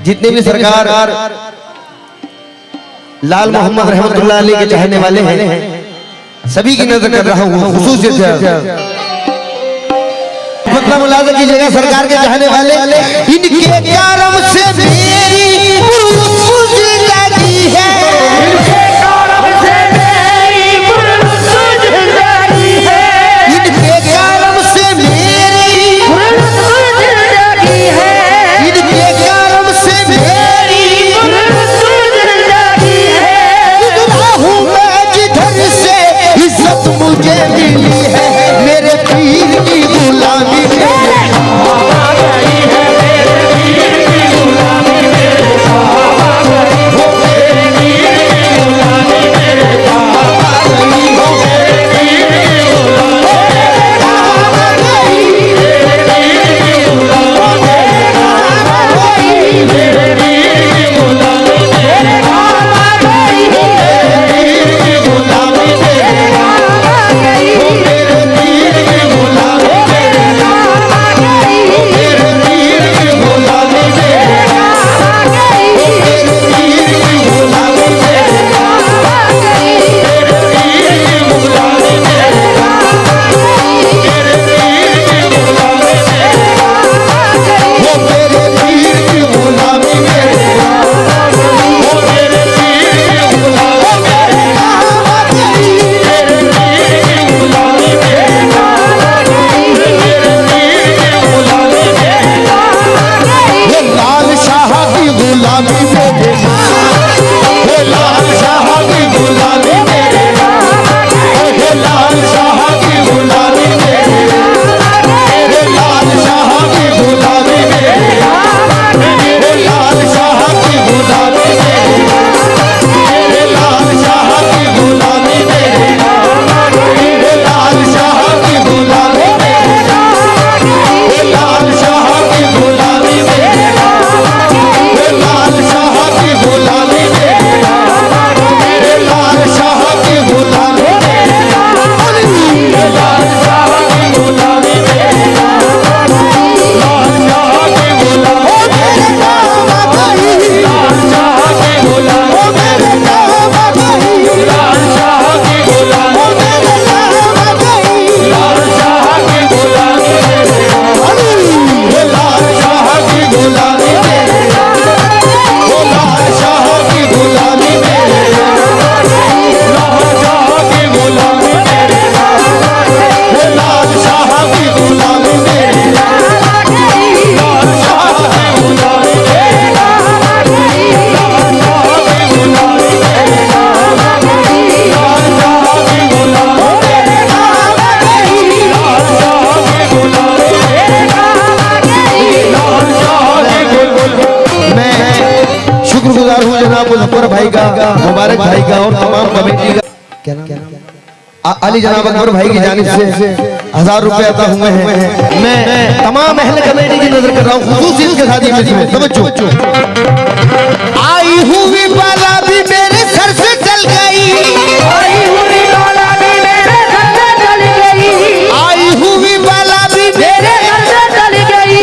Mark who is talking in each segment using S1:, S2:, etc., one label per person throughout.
S1: जितने भी सरकार लाल मोहम्मद रहमतुल्लाह अलैह के चाहने वाले हैं सभी की नजर कर रहा हूँ। खुसूसियत मतलब मुलाजा कीजिएगा सरकार के चाहने वाले, इनके करम से मेरी लगी है, इनके करम से मेरी लगी है, इनके करम से मेरी लगी है, इनके करम से मेरी लगी है। हूँ मैं जिधर से इज्जत मुझे मिली है, मेरे पीर की गुलामी भाई का, मुबारक भाई का और तमाम कमेटी का क्या नाम अली जनाब अकबर भाई की जानिब से 1000 रुपए अता हुए हैं। मैं तमाम अहले कमेटी की नजर कर रहा हूँ, खुसूसी इसके शादी में समझो। आई हुई बाला भी मेरे सर से चल गई, आई हुई बाला भी मेरे सर से चल गई, आई हुई बाला भी मेरे सर से चल गई,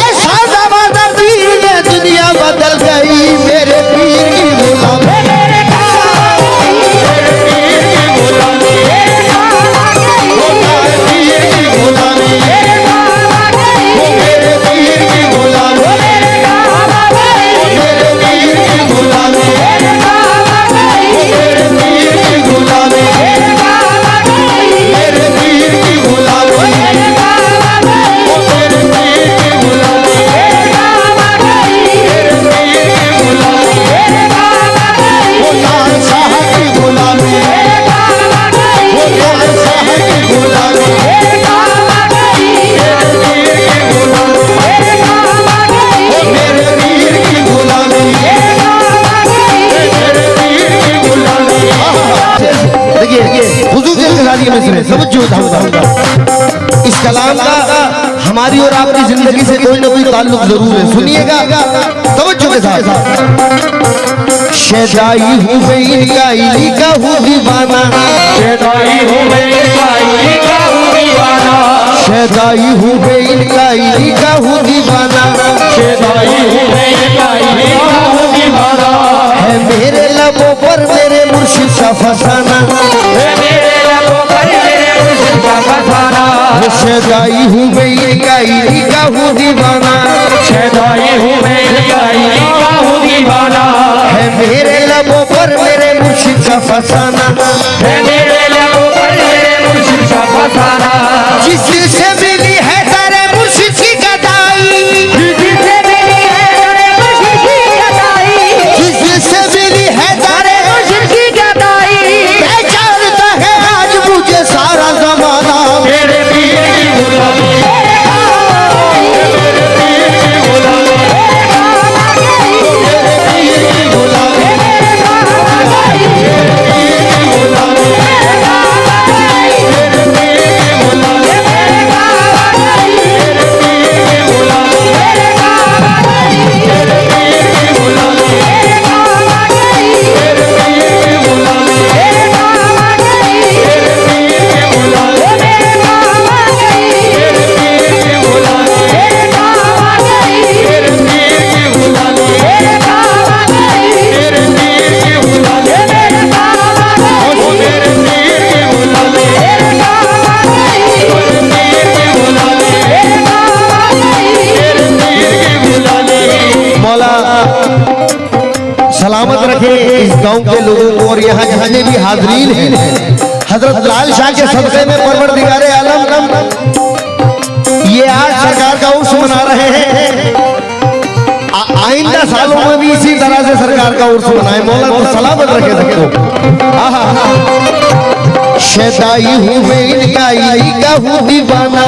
S1: ऐसा जमाना पीर ने दुनिया बदल गई, मेरे पीर की गुलामी समझो। इस कलाम का हमारी और आपकी जिंदगी से कोई ना कोई ताल्लुक जरूर है, सुनिएगा तवज्जो के साथ। शहदाई हूँ मैं इनका इली का हूँ दीवाना, शहदाई हूँ मैं इनका इली का हूँ दीवाना, शहदाई हूँ मैं इनका इली का हूँ दीवाना, शहदाई हूँ मैं इनका इली का फसाना,
S2: मेरे लबों पर मेरे मुर्शिद का फसाना।
S1: शदाई हूँ मैं गायरी का हूँ दीवाना,
S2: शदाई हूँ मैं गायरी का हूँ दीवाना।
S1: है मेरे लबों पर मेरे मुर्शिद का फसाना,
S2: है मेरे लबों पर मेरे मुर्शिद का फसाना।
S1: जिस दिल से मिली है तारे मुर्शिद की गदाई,
S2: जिस दिल से मिली है तारे मुर्शिद की गदाई,
S1: जिस दिल से मिली है तारे
S2: मुर्शिद की गदाई।
S1: पहचानता है आज मुझे सारा जमाना,
S2: मेरे पीर की गुलामी, मेरे पीर की गुलामी, मेरे पीर की गुलामी, मेरे पीर की गुलामी, मेरे पीर की गुलामी, मेरे पीर की गुलामी, मेरे पीर की गुलामी, मेरे पीर की गुलामी, मेरे पीर की गुलामी, मेरे पीर की गुलामी, मेरे पीर की गुलामी, मेरे पीर की गुलामी, मेरे पीर की गुलामी, मेरे पीर की गुलामी, मेरे पीर की गुलामी।
S1: मौला सलामत रखे इस गांव के लोगों को और यहाँ जितने भी हाजरीन हैं। हजरत लाल शाह के सदक़े में परवरदिगारे आलम ये आज सरकार का उर्स मना रहे हैं, आइंदा सालों में भी इसी तरह से सरकार का उर्स मनाए। मौला को सलामत रखे सबको। शदाई हूँ मैं इनका यही का हूँ दीवाना,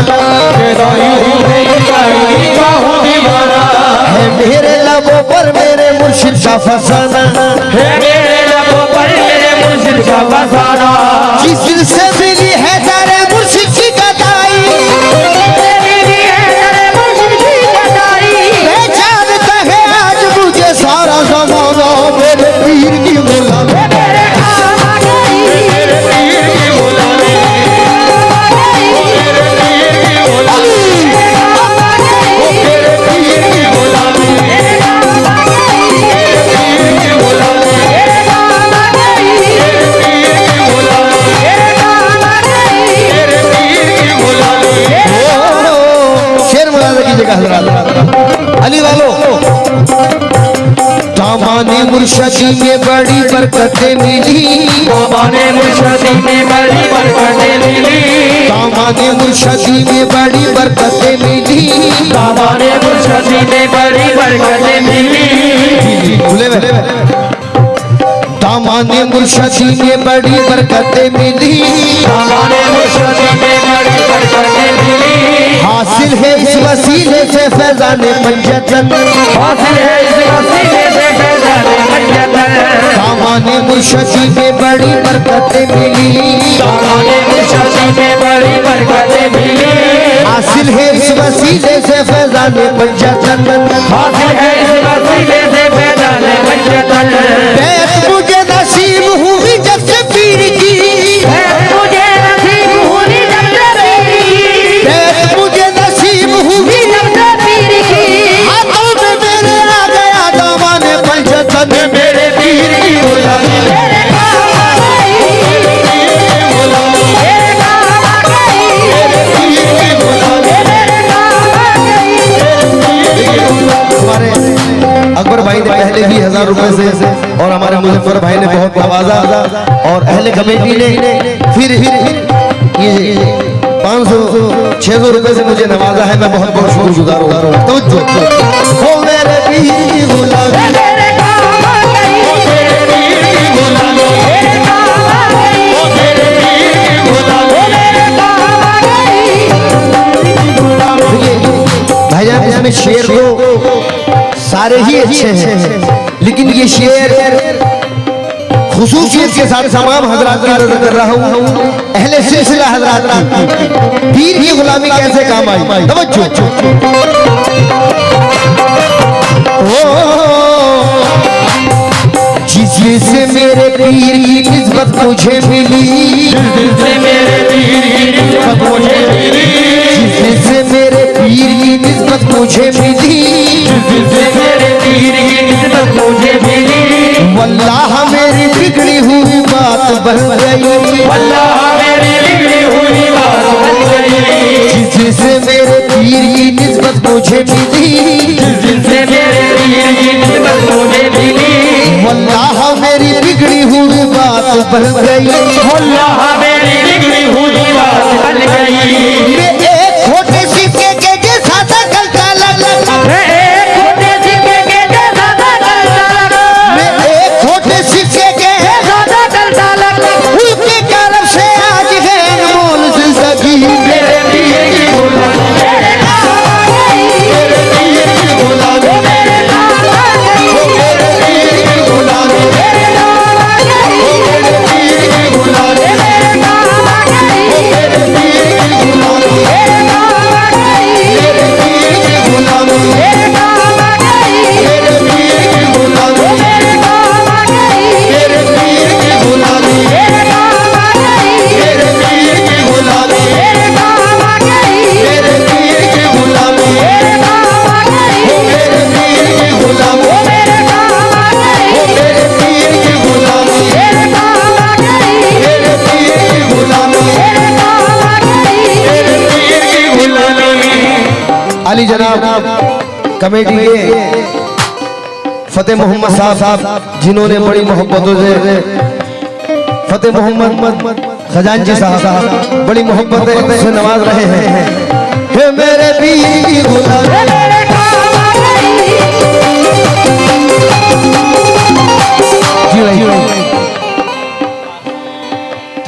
S2: शदाई हूँ मैं इनका यही का हूँ दीवाना।
S1: है मेरे लबों पर मेरे मुर्शिद का फसाना,
S2: है मेरे लबों पर मेरे मुर्शिद का फसाना।
S1: जिस दिल से मिली है तारे मुर्शिद की गदाई, पहचानता है आज मुझे सारा जमाना, मेरे पीर की गुलामी,
S2: मेरे पीर की गुलामी, मेरे पीर की गुलामी, मेरे पीर की गुलामी, मेरे पीर की गुलामी, मेरे पीर की गुलामी, मेरे पीर की गुलामी।
S1: शेर मुलाजा कीजिएगा हजरात। अली वालों, दामाने मुर्शदी में बड़ी बरकतें मिली,
S2: दामाने मुर्शदी में बड़ी बरकतें मिली,
S1: दामाने मुर्शदी में बड़ी बरकतें मिली,
S2: दामाने मुर्शदी में बड़ी बरकतें मिली।
S1: भूले में दामाने मुर्शदी में बड़ी बरकतें मिली,
S2: दामाने मुर्शदी में बड़ी बरकतें मिली।
S1: हासिल है इस वसीले से फैजाने पंजतन,
S2: हासिल है इस वसीले से फैजाने पंजतन।
S1: दामाने मुर्शदी में बड़ी बरकतें मिली,
S2: दामाने मुर्शदी में बड़ी बरकतें मिली।
S1: हासिल है इस वसीले से फैजाने पंजतन,
S2: हासिल है इस वसीले से फैजाने पंजतन।
S1: बैत मुझे नसीब हुई जब से पीर की,
S2: मुझे नसीब हुई जब से पीर की,
S1: बैत मुझे नसीब हुई
S2: जब से पीर की।
S1: हाथों में मेरे आ गया दामाने पंजतन,
S2: मेरे पीर की गुलामी, मेरे पीर की गुलामी, मेरे पीर की गुलामी,
S1: हमारे अकबर भाई ने पहले भी 1000 रुपए से और हमारे मुजफ्फर भाई ने बहुत नवाजा और अहले कमेटी ने फिर ये 500-600 रुपए से मुझे नवाजा है। मैं बहुत बहुत शुक्रगुजार हूँ। तो हो मेरे पीर की गुलामी,
S2: मेरे पीर की गुलामी, मेरे पीर की गुलामी।
S1: भाईजान इसमें शेर तो सारे ही अच्छे हैं, लेकिन ये शेर खुसूसियत के साथ तमाम हजरात की नजर कर रहा हूँ। अहले सिलसिला हजरात की पीर की गुलामी कैसे काम आई, तवज्जो। जिससे मेरे पीर की निस्बत मुझे मिली,
S2: जिससे मेरे पीर की निस्बत मुझे मिली,
S1: जिससे मेरे पीर की निस्बत मुझे मिली,
S2: जिससे मेरे पीर की निस्बत मुझे मिली।
S1: वल्लाह मेरी बिगड़ी हुई बात बन गई,
S2: अल्लाह मेरी बिगड़ी हुई बात बन गई।
S1: जिससे मेरे पीर की निस्बत मुझे मिली,
S2: जिससे मेरे पीर की निस्बत मुझे मिली,
S1: अल्लाह मेरी बिगड़ी हुई बात बन गई,
S2: अल्लाह मेरी बिगड़ी हुई बात बन गई।
S1: मैं एक खोटे सिक्के के जैसा था गलता लगा,
S2: मैं एक खोटे सिक्के के जैसा था गलता लगा,
S1: मैं एक खोटे सिक्के के
S2: जैसा था गलता लगा।
S1: उनके कारण से आज है अनमोल जिंदगी।
S2: मेरे पीर की गुलामी, मेरे काम आ गई, मेरे पीर की गुलामी, मेरे काम आ गई, मेरे पीर की गुलामी, मेरे काम आ गई, मेरे पीर की गुलामी, मेरे काम आ गई, मेरे पीर की गुलामी, मेरे काम आ गई,
S1: मेरे पीर की गुलामी,
S2: मेरे काम आ गई,
S1: मेरे पीर की गुलामी,
S2: मेरे काम आ गई,
S1: मेरे पीर की गुलामी,
S2: मेरे काम आ गई,
S1: मेरे पीर की गुलामी,
S2: मेरे काम आ गई,
S1: मेरे पीर की गुलामी,
S2: मेरे काम आ गई,
S1: मेरे पीर की गुलामी,
S2: मेरे काम आ गई,
S1: मेरे पीर की गुलामी,
S2: मेरे काम आ गई,
S1: मेरे पीर की गुलामी,
S2: मेरे काम आ गई,
S1: मेरे पीर की गुलामी। अली जनाब कमेटी के फतेह मोहम्मद साहब जिन्होंने बड़ी मोहब्बतों से फतेह मोहम्मद खजांची साहब बड़ी मोहब्बत से नवाज रहे हैं। हे मेरे पीर की गुलामी,
S2: मेरे काम आ गई,
S1: जी भाई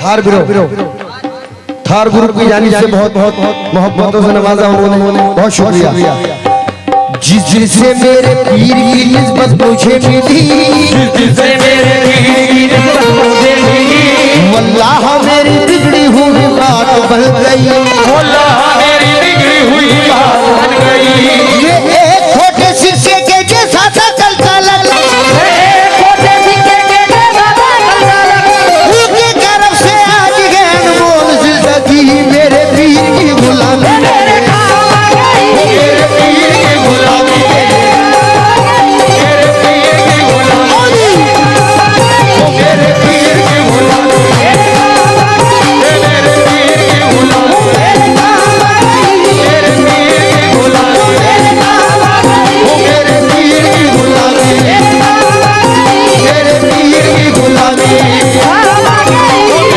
S1: थार बिरो थार ग्रुप की जानी से बहुत बहुत मोहब्बतों से नवाजा उन्होंने, बहुत शुक्रिया। जिससे मेरे पीर की निस्बत मुझे मिली,
S2: जिससे मेरे पीर की निस्बत मुझे मिली,
S1: अल्लाह मेरी बिगड़ी हुई बात बन गई,
S2: अल्लाह मेरी बिगड़ी हुई बात बन गई।
S1: ये एक छोटे सिक्के के जैसा था गलता लगा,
S2: मैं एक खोटे सिक्के के जैसा था गलता लगा,
S1: उनके तरफ से आज है अनमोल जिंदगी। मेरे पीर की गुलामी,
S2: मेरे काम आ गई,
S1: मेरे पीर की गुलामी,
S2: मेरे पीर की गुलामी,
S1: मेरे पीर की गुलामी,
S2: मेरे काम आ गई,
S1: मेरे पीर की गुलामी,
S2: मेरे काम आ गई,
S1: मेरे पीर की गुलामी,
S2: मेरे काम आ गई,
S1: मेरे पीर की गुलामी,
S2: मेरे काम आ गई,
S1: मेरे पीर की गुलामी,
S2: काम आ गई,
S1: मेरे पीर की गुलामी,
S2: मेरे काम आ गई,
S1: मेरे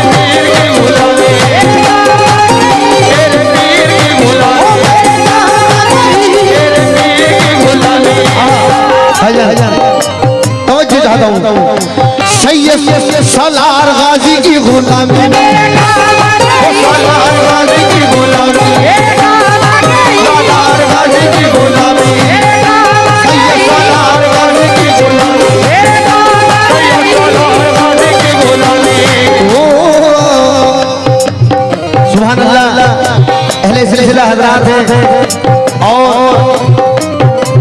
S1: पीर की गुलामी,
S2: मेरे काम आ गई,
S1: मेरे पीर की गुलामी,
S2: मेरे काम आ गई,
S1: मेरे पीर की गुलामी। तवज्जो चाहता हूँ, सैयद सलार गाजी की गुलामी,
S2: मेरे काम आ गई,
S1: सलार गाजी की गुलामी,
S2: मेरे काम आ गई,
S1: सलार गाजी की गुलामी,
S2: मेरे काम आ
S1: सैयद
S2: गई,
S1: सलार गाजी की गुलामी,
S2: मेरे काम आ गई,
S1: सलार गाजी की गुलामी। ओ सुभान अल्लाह, अहले सिलसिला हजरात हैं और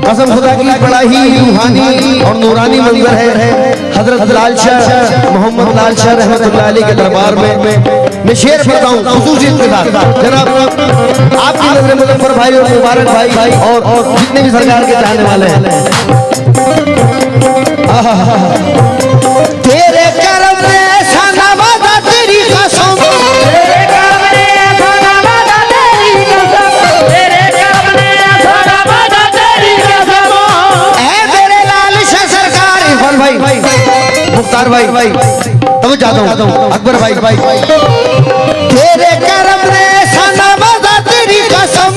S1: कसम खुदा की बड़ा ही रूहानी और नूरानी मंजर है। हजरत लाल शाह मोहम्मद लाल शाह रहमतुल्लाह अलैह के दरबार में मैं शेर पढ़ता हूँ खुसूसियत के साथ। जनाब आपकी नजर मुजफ्फर भाई और मुबारक भाई और जितने भी सरकार के चाहने वाले हैं, तेरे करम ने ऐसा नवाजा तेरी कसम,
S2: तेरे काम ने ऐसा नवाजा तेरी कसम, तेरे काम ने ऐसा नवाजा तेरी कसम,
S1: ऐ मेरे लाल शाह सरकार इरफान भाई मुख्तार भाई तब जाता हूँ अकबर भाई तेरे करम ने ऐसा नवाजा तेरी कसम,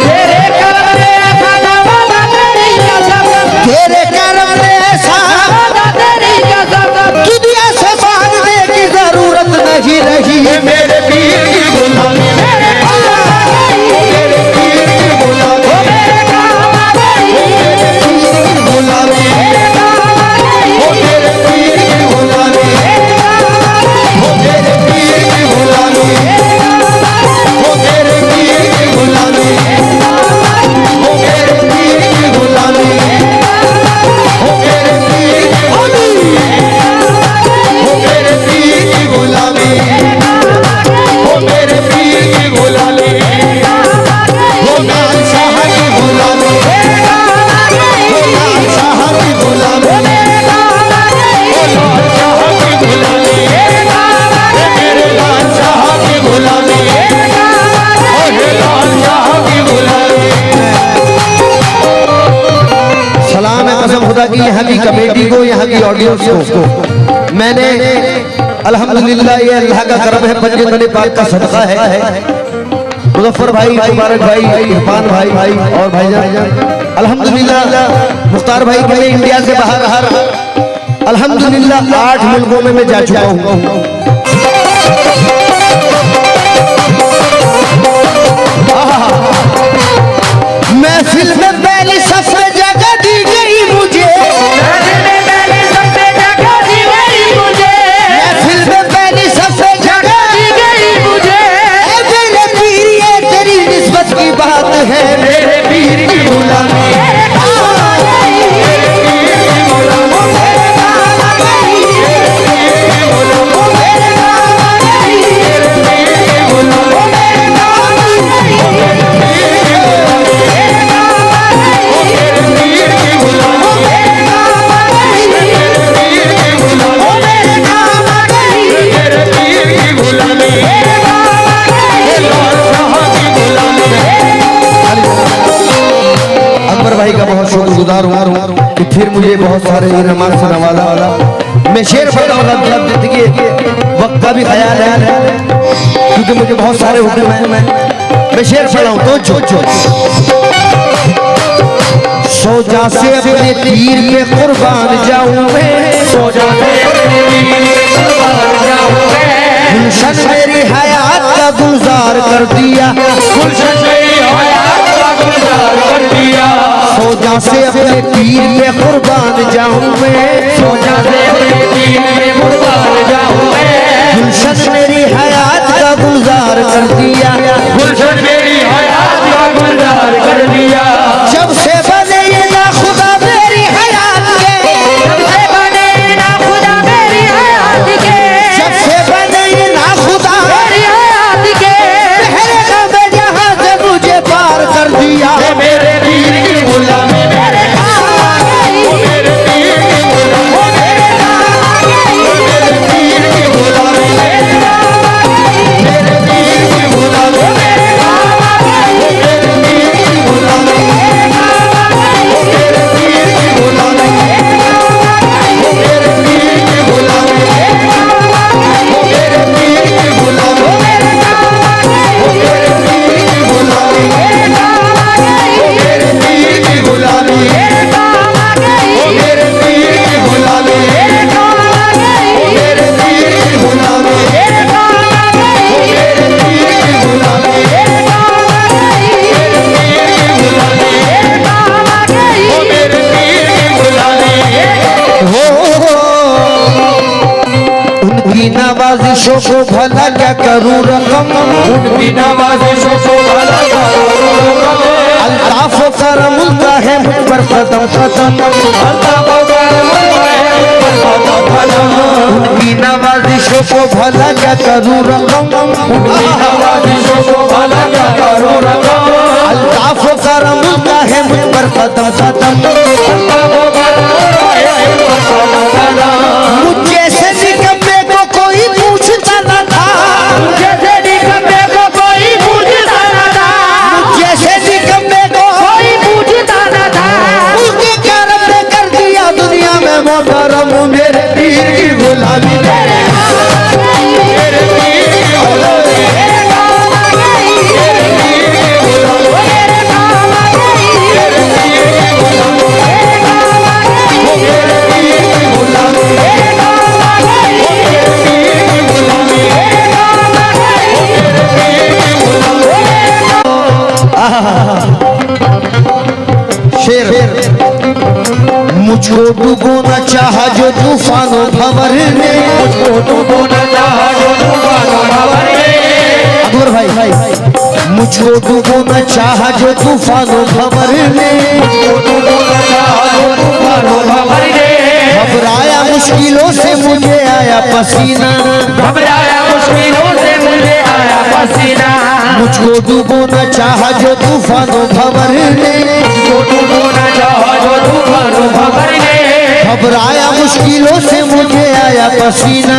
S2: तेरे काम ने ऐसा नवाजा तेरी कसम,
S1: तेरे करम ने ऐसा
S2: नवाजा तेरी कसम,
S1: दुनिया से मांगने की जरूरत नहीं रही। मेरे पीर की गुलामी,
S2: मेरे काम आ गई,
S1: मेरे पीर की गुलामी,
S2: मेरे काम आ गई,
S1: मेरे पीर की गुलामी,
S2: मेरे काम आ गई,
S1: मेरे पीर की गुलामी,
S2: मेरे काम आ गई,
S1: मेरे पीर की गुलामी,
S2: मेरे काम
S1: खुदा की यहाँ की कमेटी को, यहाँ की ऑडियंस को मैंने अल्हम्दुलिल्लाह, ये अल्लाह का करम है, पंजे पाक का सदका है। मुजफ्फर भाई, मुबारक भाई, इरफान भाई और भाईजान अल्हम्दुलिल्लाह, मुख्तार भाई के इंडिया से बाहर अल्हम्दुलिल्लाह 8 मुल्कों में मैं जा चुका हूँ। महफिल में पहली सबसे जगह दी गई मुझे, महफिल में पहली सबसे जगह दी गई मुझे। मेरे पीर ये तेरी निस्बत की बात है, मेरे पीर की गुलामी भाई का बहुत शुक्रगुजार हूँ कि फिर मुझे बहुत सारे इनामात से नवाजा। मैं शेर पढ़ रहा हूँ, जिंदगी वक्त का भी ख्याल है क्योंकि मुझे बहुत सारे हुक्म हैं। मैं शेर पढ़ रहा हूँ तो सोजा से अपने तीर के कुर्बान जाऊं मैं, सोजा से गुलशन मेरी हयात का गुलजार कर दिया, गुलशन मेरी हयात का गुलजार कर दिया। सोजा से अपने पीर में कुर्बान जाऊं मैं, सोजा से अपने पीर में कुर्बान जाऊं मैं। गुलशन मेरी हयात का गुलजार कर दिया, गुलशन मेरी हयात का गुलजार कर दिया। जब से बने ये ना खुदा मेरी हयात के, जब से बने ये ना खुदा मेरी हयात के, जब से बने ये ना खुदा मेरी हयात के, पहले कब जहां से मुझे पार कर दिया। मेरे पीर की गुलामी नवाजिशों को भला क्या करूं रकम, उनकी नवाजिशों को भला क्या करूं रकम। अल्ताफ व करम उनका है मुझ पर कदम कदम, अल्ताफ व करम उनका है मुझ पर कदम कदम। उनकी नवाजिशों को भला क्या करूं रकम, उनकी नवाजिशों को भला क्या करूं रकम। अल्ताफ व करम उनका है मुझ पर कदम कदम, अल्ताफ व करम उनका है मुझ पर कदम कदम। मुझे से निकम्मे को कोई पूछता न था, मुझे से निकम्मे को कोई पूछता न था, मुझे से निकम्मे को कोई पूछता न था। उसके करम ने कर दिया दुनिया में मोहतरम, मेरे पीर की गुलामी मेरे पीर की गुलामी, मेरे काम आ गई, मेरे पीर की गुलामी, मेरे काम आ गई, मेरे पीर की गुलामी, मेरे काम आ गई, मेरे पीर की गुलामी, मेरे काम आ गई, मेरे पीर की गुलामी, मेरे काम आ गई, मेरे पीर की गुलामी। शेर मुझको डूबोना चाहा जो तूफानों भंवर ने, मुझको डूबोना चाहा जो तूफानों भंवर ने। अकबर भाई मुझको डूबोना चाहा जो तूफानों भंवर ने, मुझको डूबोना चाहा जो तूफानों भंवर ने। घबराया मुश्किलों से मुझे आया पसीना, घबराया मुश्किलों से मुझे आया पसीना। मुझको डूबोना चाहा जो तूफानों भंवर ने, मुझको डूबोना चाहा जो तूफानों भंवर ने। घबराया मुश्किलों से मुझे आया पसीना,